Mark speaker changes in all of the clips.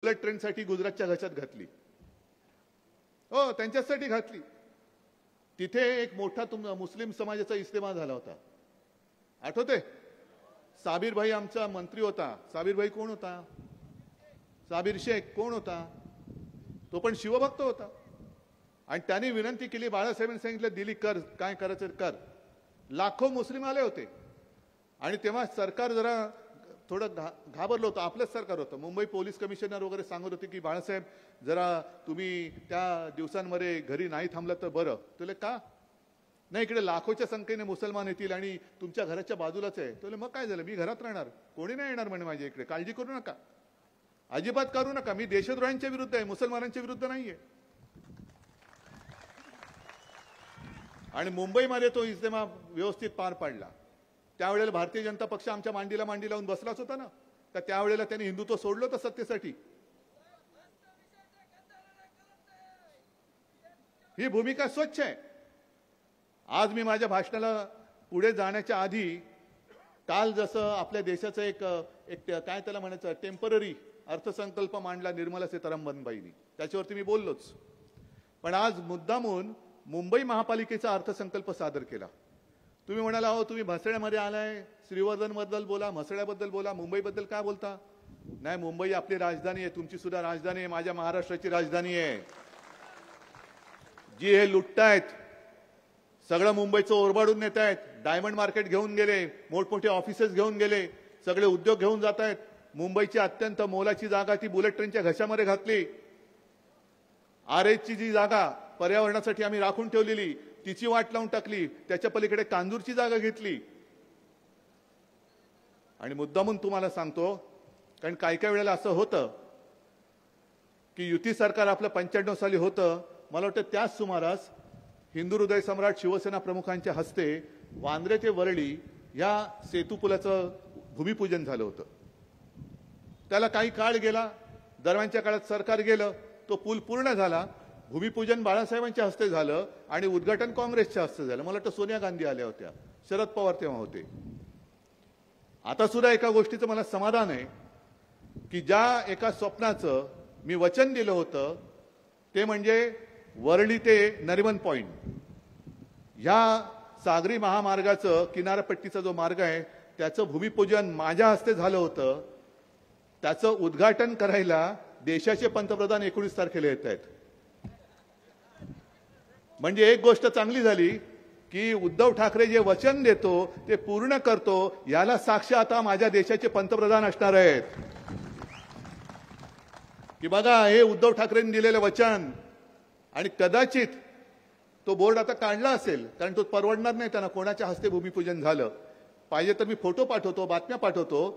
Speaker 1: Bullet ट्रेनसाठी गुजरातच्या घशात घातली. हो, त्यांच्यासाठी घातली. तिथे एक मोठा मुस्लिम समाजाचा इस्तेमा झाला होता. आठवते? साबिर भाई आमचा मंत्री होता. साबिर भाई कोण होता? साबिर शेख कोण होता? तो पण शिवभक्त होता. आणि त्यांनी विनंती केली, बाळासाहेबांनी सांगितलं दिली कर, काय करायचं कर. लाखो मुस्लिम आले होते. आणि तेव्हा सरकार जरा थोडं घाबरलं होतं. आपलंच सरकार होतं. मुंबई पोलीस कमिशनर वगैरे सांगत होते की बाळासाहेब जरा तुम्ही त्या दिवसांमध्ये घरी नाही थांबलं तर बरं. तुला का नाही, इकडे लाखोच्या संख्येने मुसलमान येतील आणि तुमच्या घराच्या बाजूलाच आहे. तुला मग काय झालं, मी घरात राहणार, कोणी नाही येणार म्हणे माझ्या इकडे, काळजी करू नका, अजिबात करू नका. मी देशद्रोहांच्या विरुद्ध आहे, मुसलमानांच्या विरुद्ध नाहीये. आणि मुंबईमध्ये तो इस्तेमा व्यवस्थित पार पाडला. त्यावेळेला भारतीय जनता पक्ष आमच्या मांडीला मांडी लावून बसलाच होता ना. तर त्यावेळेला त्यांनी हिंदुत्व सोडलं होतं सत्तेसाठी. ही भूमिका स्वच्छ आहे. आज मी माझ्या भाषणाला पुढे जाण्याच्या आधी काल जसं आपल्या देशाचं एक काय त्याला म्हणायचं टेम्पररी अर्थसंकल्प मांडला निर्मला सीतारामनबाईंनी, त्याच्यावरती मी बोललोच. पण आज मुद्दामून मुंबई महापालिकेचा अर्थसंकल्प सादर केला. तुम्ही म्हणाला अहो तुम्ही म्हसळ्यामध्ये आलाय, श्रीवर्धन बद्दल बोला, म्हसळ्याबद्दल बोला, मुंबईबद्दल काय बोलता? नाही, मुंबई आपली राजधानी आहे, तुमची सुद्धा राजधानी आहे, माझ्या महाराष्ट्राची राजधानी आहे. जी हे लुटतायत, सगळं मुंबईचं ओरबाडून नेत आहेत, डायमंड मार्केट घेऊन गेले, मोठमोठे ऑफिसेस घेऊन गेले, सगळे उद्योग घेऊन जात आहेत. मुंबईची अत्यंत मोलाची जागा ती बुलेट ट्रेनच्या घशामध्ये घातली. आरेची जी जागा पर्यावरणासाठी आम्ही राखून ठेवलेली तिची वाट लावून टाकली. त्याच्या पलीकडे कांजूरची जागा घेतली. आणि मुद्दामून तुम्हाला सांगतो, कारण काही काही वेळेला असं होतं की युती सरकार आपलं 95 साली होतं. मला वाटतं त्याच सुमारास हिंदू हृदय सम्राट शिवसेना प्रमुखांच्या हस्ते वांद्रे ते वरळी या सेतूपुलाचं भूमिपूजन झालं होतं. त्याला काही काळ गेला, दरम्यानच्या काळात सरकार गेलं, तो पूल पूर्ण झाला. भूमिपूजन बाळासाहेबांच्या हस्ते झालं आणि उद्घाटन काँग्रेसच्या हस्ते झालं. मला वाटतं सोनिया गांधी आल्या होत्या, शरद पवार तेव्हा होते. आता सुद्धा एका गोष्टीचं मला समाधान आहे की ज्या एका स्वप्नाचं मी वचन दिलं होतं ते म्हणजे वरळी ते नरिमन पॉइंट ह्या सागरी महामार्गाचं किनारपट्टीचा जो मार्ग आहे त्याचं भूमिपूजन माझ्या हस्ते झालं होतं. त्याचं उद्घाटन करायला देशाचे पंतप्रधान 19 तारखेला येत आहेत. म्हणजे एक गोष्ट चांगली झाली की उद्धव ठाकरे जे वचन देतो ते पूर्ण करतो, याला साक्ष आता माझ्या देशाचे पंतप्रधान असणार आहेत की बघा हे उद्धव ठाकरेंनी दिलेलं वचन. आणि कदाचित तो बोर्ड आता काढला असेल, कारण तो परवडणार नाही त्यांना कोणाच्या हस्ते भूमिपूजन झालं. पाहिजे तर मी फोटो पाठवतो, बातम्या पाठवतो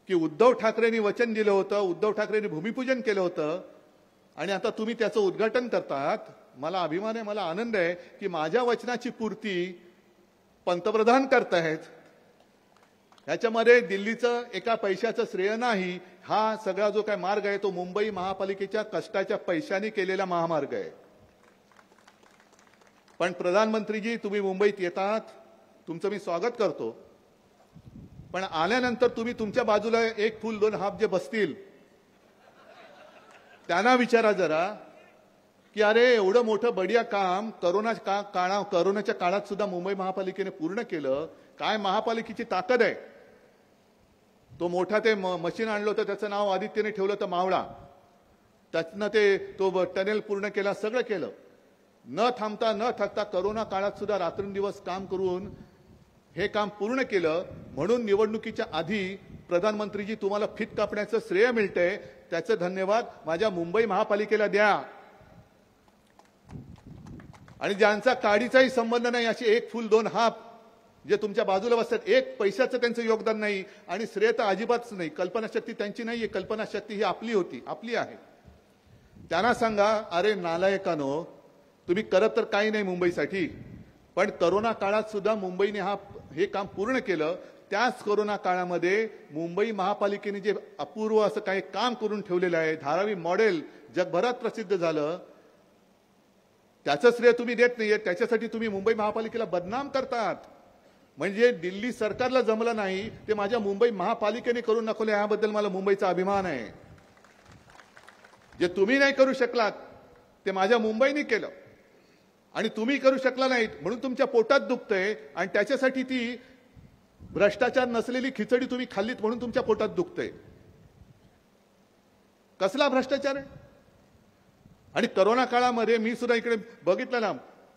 Speaker 1: की उद्धव ठाकरेंनी वचन दिलं होतं, उद्धव ठाकरेंनी भूमिपूजन केलं होतं आणि आता तुम्ही त्याचं उद्घाटन करतात. मला अभिमान आहे, मला आनंद आहे की माझ्या वचनाची पूर्ती पंतप्रधान करतायत. ह्याच्यामध्ये दिल्लीचं एका पैशाचं श्रेय नाही. हा सगळा जो काय मार्ग आहे तो मुंबई महापालिकेच्या कष्टाच्या पैशाने केलेला महामार्ग आहे. पण प्रधानमंत्रीजी तुम्ही मुंबईत येतात, तुमचं मी स्वागत करतो. पण आल्यानंतर तुम्ही तुमच्या बाजूला एक फूल दोन हात जे बसतील त्यांना विचारा जरा की अरे एवढं मोठं बढिया काम करोनाच्या काळात सुद्धा मुंबई महापालिकेने पूर्ण केलं. काय महापालिकेची ताकद आहे. तो मोठा ते मशीन आणलं होतं, त्याचं नाव आदित्यने ठेवलं होतं मावळा. त्यातनं तो टनेल पूर्ण केला, सगळं केलं. न थांबता न थकता करोना काळात सुद्धा रात्रंदिवस काम करून हे काम पूर्ण केलं. म्हणून निवडणुकीच्या आधी प्रधानमंत्रीजी तुम्हाला फीत कापण्याचं श्रेय मिळतंय. त्याचं धन्यवाद माझ्या मुंबई महापालिकेला द्या. आणि ज्यांचा काडीचाही संबंध नाही, असे एक फूल दोन हात जे तुमच्या बाजूला बसतात, एक पैशाचं त्यांचं योगदान नाही आणि श्रेय तर अजिबातच नाही. कल्पनाशक्ती त्यांची नाहीये, कल्पनाशक्ती ही आपली होती, आपली आहे. त्यांना सांगा अरे नालायकानो, तुम्ही करत तर काही नाही मुंबईसाठी, पण करोना काळात सुद्धा मुंबईने हे काम पूर्ण केलं. त्याच करोना काळामध्ये मुंबई महापालिकेने जे अपूर्व असं काही काम करून ठेवलेलं आहे, धारावी मॉडेल जगभरात प्रसिद्ध झालं, त्याचं श्रेय तुम्ही देत नाहीये. त्याच्यासाठी तुम्ही मुंबई महापालिकेला बदनाम करतात. म्हणजे दिल्ली सरकारला जमलं नाही ते माझ्या मुंबई महापालिकेने करून दाखवले. याबद्दल मला मुंबईचा अभिमान आहे. जे तुम्ही नाही करू शकलात ते माझ्या मुंबईने केलं आणि तुम्ही करू शकला नाहीत म्हणून तुमच्या पोटात दुखतंय आणि त्याच्यासाठी ती भ्रष्टाचार नसलेली खिचडी तुम्ही खाल्लीत म्हणून तुमच्या पोटात दुखतंय. कसला भ्रष्टाचार आहे? आणि करोना काळामध्ये मी सुद्धा इकडे बघितलं ना,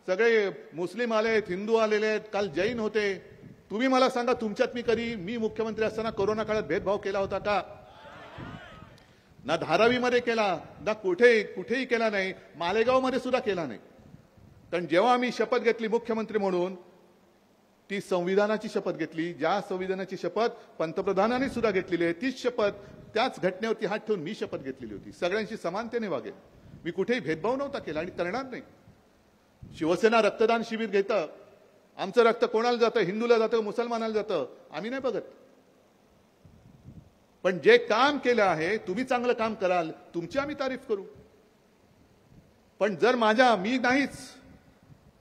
Speaker 1: सगळे मुस्लिम आलेत, हिंदू आलेले आहेत, काल जैन होते. तुम्ही मला सांगा, तुमच्यात मी मुख्यमंत्री असताना करोना काळात भेदभाव केला होता का? ना धारावीमध्ये केला, ना कुठेही केला नाही, मालेगावमध्ये सुद्धा केला नाही. कारण जेव्हा आम्ही शपथ घेतली मुख्यमंत्री म्हणून, ती संविधानाची शपथ घेतली. ज्या संविधानाची शपथ पंतप्रधानांनी सुद्धा घेतलेली आहे, तीच शपथ, त्याच घटनेवरती हात ठेवून मी शपथ घेतलेली होती. सगळ्यांशी समानतेने वागेल, मी कुठेही भेदभाव नव्हता केला आणि करणार नाही. शिवसेना रक्तदान शिबिर घेतं, आमचं रक्त कोणाला जातं? हिंदूला जातं, मुसलमानाला जातं, आम्ही नाही बघत. पण जे काम केलं आहे, तुम्ही चांगलं काम कराल, तुमची आम्ही तारीफ करू. पण जर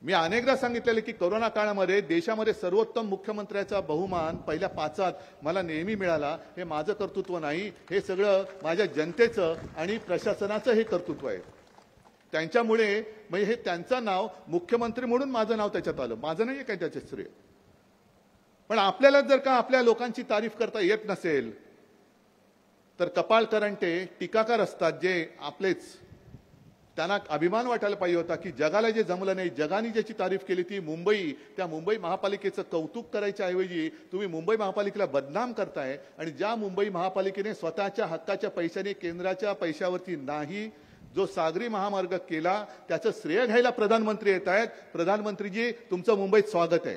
Speaker 1: मी अनेकदा सांगितलेलं की करोना काळामध्ये देशामध्ये सर्वोत्तम मुख्यमंत्र्याचा बहुमान पहिल्या 5 मला नेहमी मिळाला. हे माझं कर्तृत्व नाही, हे सगळं माझ्या जनतेचं आणि प्रशासनाचं हे कर्तृत्व आहे. त्यांच्यामुळे म्हणजे हे त्यांचं नाव मुख्यमंत्री म्हणून माझं नाव त्याच्यात आलं, माझं नाही काय त्याचे श्रेय. पण आपल्याला जर का आपल्या लोकांची तारीफ करता येत नसेल तर कपाळ करंटे टीकाकार असतात, जे आपलेच, त्यांना अभिमान वाटायला पाहिजे होता की जगाला जे जमलं नाही, जगाने ज्याची तारीफ केली ती मुंबई, त्या मुंबई महापालिकेचं कौतुक करायच्या ऐवजी तुम्ही मुंबई महापालिकेला बदनाम करताय. आणि ज्या मुंबई महापालिकेने स्वतःच्या हक्काच्या पैशाने, केंद्राच्या पैशावरती नाही, जो सागरी महामार्ग केला, त्याचं श्रेय घ्यायला प्रधानमंत्री येत आहेत. प्रधानमंत्रीजी, तुमचं मुंबईत स्वागत आहे.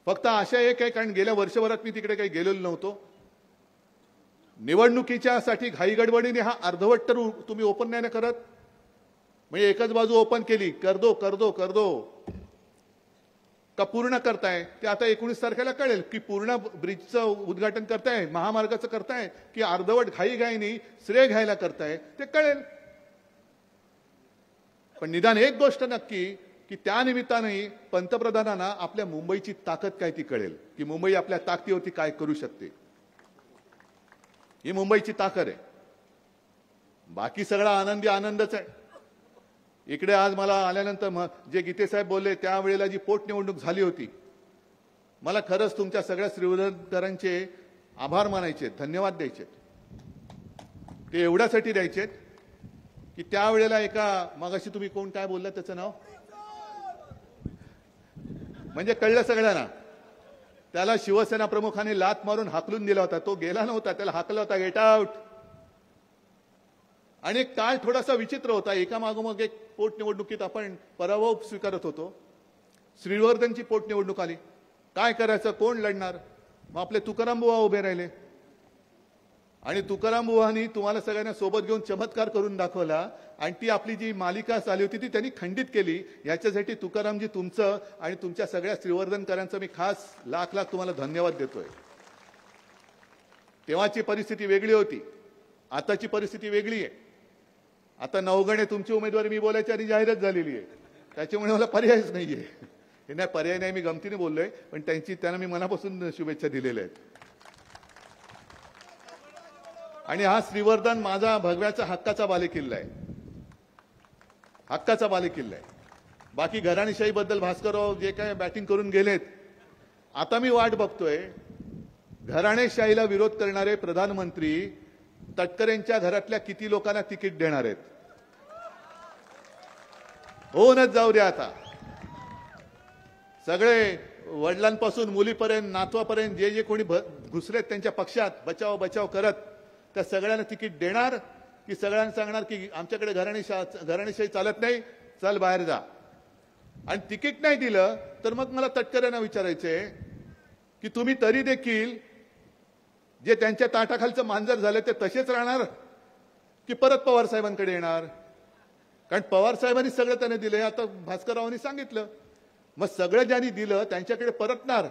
Speaker 1: फक्त आशा एक आहे, कारण गेल्या वर्षभरात मी तिकडे काही गेलेलो नव्हतो. निवडणुकीच्या साठी घाईगडबडीने हा अर्धवट तर तुम्ही ओपन नाही ना करत. म्हणजे एकच बाजू ओपन केली, कर दो का पूर्ण करताय? ते आता 19 तारखेला कळेल की पूर्ण ब्रिजचं उद्घाटन करताय, महामार्गाचं करताय, की अर्धवट घाईघाईने श्रेय घ्यायला करताय, ते कळेल. पण निदान एक गोष्ट नक्की की त्या निमित्ताने पंतप्रधानांना आपल्या मुंबईची ताकद काय ती कळेल, की मुंबई आपल्या ताकदीवरती काय करू शकते. ही मुंबईची ताकद आहे. बाकी सगळा आनंदी आनंदच आहे. इकडे आज मला आल्यानंतर जे गीते साहेब बोलले, त्यावेळेला जी पोटनिवडणूक झाली होती, मला खरंच तुमच्या सगळ्या श्रीवर्धनकरांचे आभार मानायचे, धन्यवाद द्यायचे. ते एवढ्यासाठी द्यायचे की त्यावेळेला मगाशी तुम्ही कोण काय बोलला त्याचं नाव, म्हणजे कळलं सगळ्यांना, त्याला शिवसेना प्रमुखाने लात मारून हाकलून दिला होता. तो गेला नव्हता, त्याला हाकला होता, गेट आउट. आणि काळ थोडासा विचित्र होता. एकामागोमाग एक पोटनिवडणुकीत आपण पराभव स्वीकारत होतो. श्रीवर्धनची पोटनिवडणूक आली, काय करायचं, कोण लढणार? मग आपले तुकाराम बुवा उभे राहिले आणि तुकाराम बुवांनी तुम्हाला सगळ्यांना सोबत घेऊन चमत्कार करून दाखवला. आणि ती आपली जी मालिका चालू होती ती त्यांनी खंडित केली. याच्यासाठी तुकारामजी, तुमचं आणि तुमच्या सगळ्या श्रीवर्धनकरांचं मी खास लाख तुम्हाला धन्यवाद देतोय. तेव्हाची परिस्थिती वेगळी होती, आताची परिस्थिती वेगळी आहे. आता नवगणे तुमची उमेदवारी मी बोलायची आणि जाहीरच झालेली आहे, त्याच्यामुळे मला पर्यायच नाहीये. हे नाही, पर्याय नाही, मी गमतीने बोललोय, पण त्यांना मी मनापासून शुभेच्छा दिलेल्या आहेत. आणि हा श्रीवर्धन माझा भगव्याचा हक्काचा बालेकिल्ला आहे, हक्काचा बालेकिल्ला आहे. बाकी घराणेशाहीबद्दल भास्करराव जे काय बॅटिंग करून गेलेत, आता मी वाट बघतोय घराणेशाहीला विरोध करणारे प्रधानमंत्री तटकरेंच्या घरातल्या किती लोकांना तिकीट देणार आहेत. होऊनच जाऊ द्या. आता सगळे वडिलांपासून मुलीपर्यंत, नातवापर्यंत जे कोणी घुसलेत त्यांच्या पक्षात बचाव बचाव करत, त्या सगळ्यांना तिकीट देणार की सगळ्यांना सांगणार की आमच्याकडे घराणेशाही चालत नाही, चल बाहेर जा. आणि तिकीट नाही दिलं तर मग मला तटकऱ्यांना विचारायचंय की तुम्ही तरी देखील जे त्यांच्या ताटाखालचं मांजर झालं ते तसेच राहणार की परत पवार साहेबांकडे येणार? कारण पवार साहेबांनी सगळं त्याने दिलं, आता भास्कररावांनी सांगितलं. मग सगळं ज्यांनी दिलं त्यांच्याकडे परतणार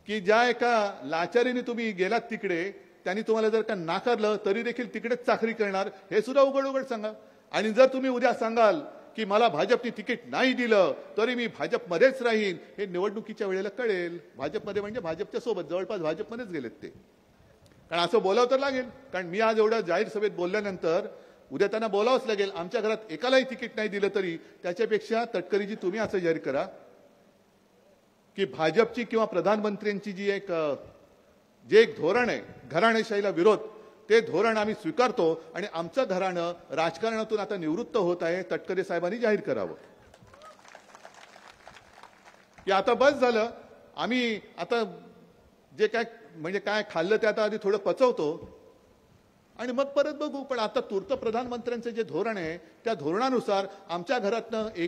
Speaker 1: की ज्या एका लाचारीने तुम्ही गेलात तिकडे त्यांनी तुम्हाला जर का नाकारलं तरी देखील तिकडेच चाकरी करणार, हे सुद्धा उघड उघड सांगा. आणि जर तुम्ही उद्या सांगाल की मला भाजपने तिकीट नाही दिलं तरी मी भाजपमध्येच राहीन, हे निवडणुकीच्या वेळेला कळेल. भाजपमध्ये म्हणजे भाजपच्या सोबत, जवळपास भाजपमध्येच गेलेत ते. कारण असं बोलावं तर लागेल, कारण मी आज एवढ्या जाहीर सभेत बोलल्यानंतर उद्या त्यांना बोलावंच लागेल. आमच्या घरात एकालाही तिकीट नाही दिलं तरी त्याच्यापेक्षा तटकरीजी तुम्ही असं जाहीर करा की भाजपची किंवा प्रधानमंत्र्यांची जी एक धोरण आहे घराणेशाहीला विरोध, ते धोरण आम्ही स्वीकारतो आणि आमचं घराणं राजकारणातून आता निवृत्त होत आहे. तटकरे साहेबांनी जाहीर करावं की आता बस झालं, आम्ही आता जे काय खाल्लं ते आता आधी थोडं पचवतो आणि मग परत बघू. पण आता तूर्त प्रधानमंत्र्यांचं जे धोरण आहे त्या धोरणानुसार आमच्या घरातनं एक